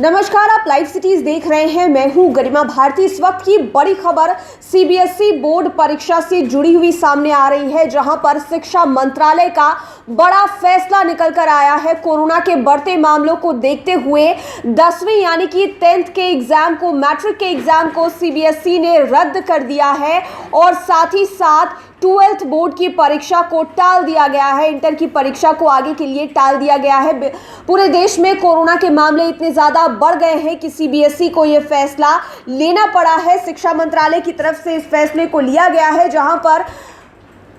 नमस्कार, आप live cities देख रहे हैं। मैं हूं गरिमा भारती। इस वक्त की बड़ी खबर सीबीएसई बोर्ड परीक्षा से जुड़ी हुई सामने आ रही है, जहां पर शिक्षा मंत्रालय का बड़ा फैसला निकल कर आया है। कोरोना के बढ़ते मामलों को देखते हुए 10वीं यानी कि 10th के एग्जाम को, मैट्रिक के एग्जाम को सीबीएसई ने रद्द कर दिया है और साथ ही साथ 12th बोर्ड की परीक्षा को टाल दिया गया है। इंटर की परीक्षा को आगे के लिए टाल दिया गया है। पूरे देश में कोरोना के मामले इतने ज़्यादा बढ़ गए हैं कि सीबीएसई को यह फैसला लेना पड़ा है। शिक्षा मंत्रालय की तरफ से इस फैसले को लिया गया है, जहां पर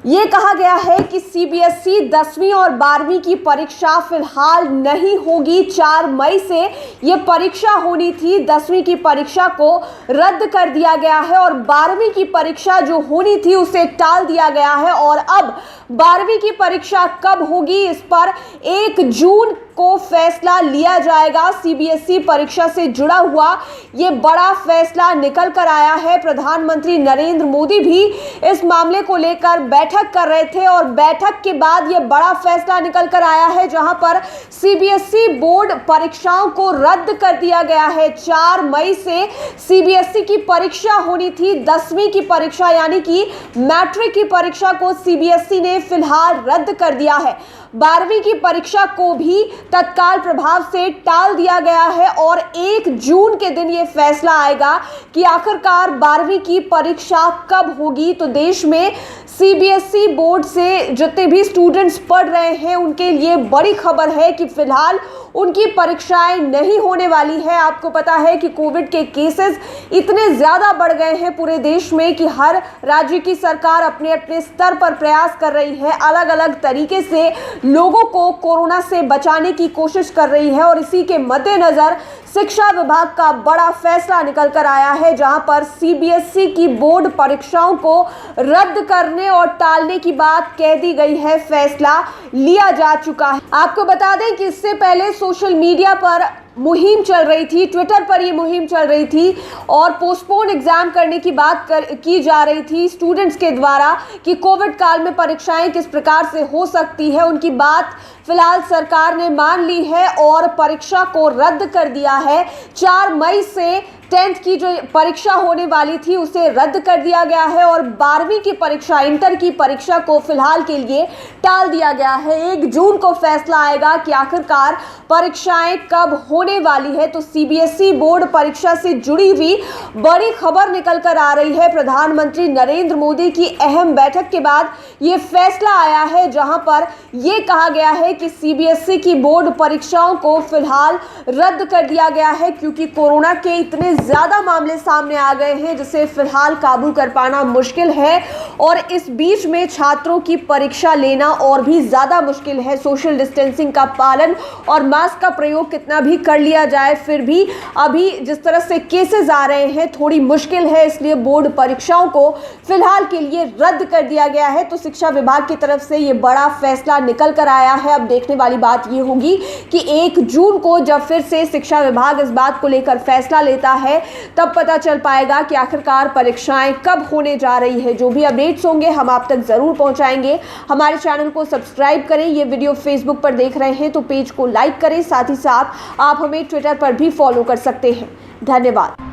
ये कहा गया है कि सीबीएसई 10वीं और 12वीं की परीक्षा फिलहाल नहीं होगी। 4 मई से ये परीक्षा होनी थी। 10वीं की परीक्षा को रद्द कर दिया गया है और 12वीं की परीक्षा जो होनी थी उसे टाल दिया गया है। और अब 12वीं की परीक्षा कब होगी, इस पर 1 जून को फैसला लिया जाएगा। सीबीएसई परीक्षा से जुड़ा हुआ ये बड़ा फैसला निकल कर आया है। प्रधानमंत्री नरेंद्र मोदी भी इस मामले को लेकर बैठक कर रहे थे और बैठक के बाद ये बड़ा फैसला निकल कर आया है, जहां पर सीबीएसई बोर्ड परीक्षाओं को रद्द कर दिया गया है। 4 मई से सीबीएसई की परीक्षा होनी थी। 10वीं की परीक्षा यानी कि मैट्रिक की परीक्षा को सीबीएसई ने फिलहाल रद्द कर दिया है। 12वीं की परीक्षा को भी तत्काल प्रभाव से टाल दिया गया है और 1 जून के दिन ये फैसला आएगा कि आखिरकार 12वीं की परीक्षा कब होगी। तो देश में सीबीएसई बोर्ड से जितने भी स्टूडेंट्स पढ़ रहे हैं उनके लिए बड़ी खबर है कि फिलहाल उनकी परीक्षाएं नहीं होने वाली है। आपको पता है कि कोविड के केसेस इतने ज़्यादा बढ़ गए हैं पूरे देश में कि हर राज्य की सरकार अपने अपने स्तर पर प्रयास कर रही है, अलग अलग तरीके से लोगों को कोरोना से बचाने की कोशिश कर रही है। और इसी के मद्देनज़र शिक्षा विभाग का बड़ा फैसला निकल कर आया है, जहां पर सीबीएसई की बोर्ड परीक्षाओं को रद्द करने और टालने की बात कह दी गई है। फैसला लिया जा चुका है। आपको बता दें कि इससे पहले सोशल मीडिया पर मुहिम चल रही थी, ट्विटर पर ये मुहिम चल रही थी और पोस्टपोन एग्जाम करने की बात की जा रही थी स्टूडेंट्स के द्वारा कि कोविड काल में परीक्षाएं किस प्रकार से हो सकती है। उनकी बात फिलहाल सरकार ने मान ली है और परीक्षा को रद्द कर दिया है। 4 मई से 10th की जो परीक्षा होने वाली थी उसे रद्द कर दिया गया है और 12वीं की परीक्षा, इंटर की परीक्षा को फिलहाल के लिए टाल दिया गया है। 1 जून को फैसला आएगा कि आखिरकार परीक्षाएं कब होने वाली है। तो सीबीएसई बोर्ड परीक्षा से जुड़ी हुई बड़ी खबर निकल कर आ रही है। प्रधानमंत्री नरेंद्र मोदी की अहम बैठक के बाद ये फैसला आया है, जहां पर यह कहा गया है कि सीबीएसई की बोर्ड परीक्षाओं को फिलहाल रद्द कर दिया गया है, क्योंकि कोरोना के इतने ज़्यादा मामले सामने आ गए हैं जिसे फिलहाल काबू कर पाना मुश्किल है। और इस बीच में छात्रों की परीक्षा लेना और भी ज़्यादा मुश्किल है। सोशल डिस्टेंसिंग का पालन और मास्क का प्रयोग कितना भी कर लिया जाए, फिर भी अभी जिस तरह से केसेस आ रहे हैं थोड़ी मुश्किल है। इसलिए बोर्ड परीक्षाओं को फिलहाल के लिए रद्द कर दिया गया है। तो शिक्षा विभाग की तरफ से ये बड़ा फैसला निकल कर आया है। अब देखने वाली बात ये होगी कि 1 जून को जब फिर से शिक्षा विभाग इस बात को लेकर फैसला लेता है, तब पता चल पाएगा कि आखिरकार परीक्षाएं कब होने जा रही है। जो भी अपडेट्स होंगे हम आप तक जरूर पहुंचाएंगे। हमारे चैनल को सब्सक्राइब करें। ये वीडियो फेसबुक पर देख रहे हैं तो पेज को लाइक करें। साथ ही साथ आप हमें ट्विटर पर भी फॉलो कर सकते हैं। धन्यवाद।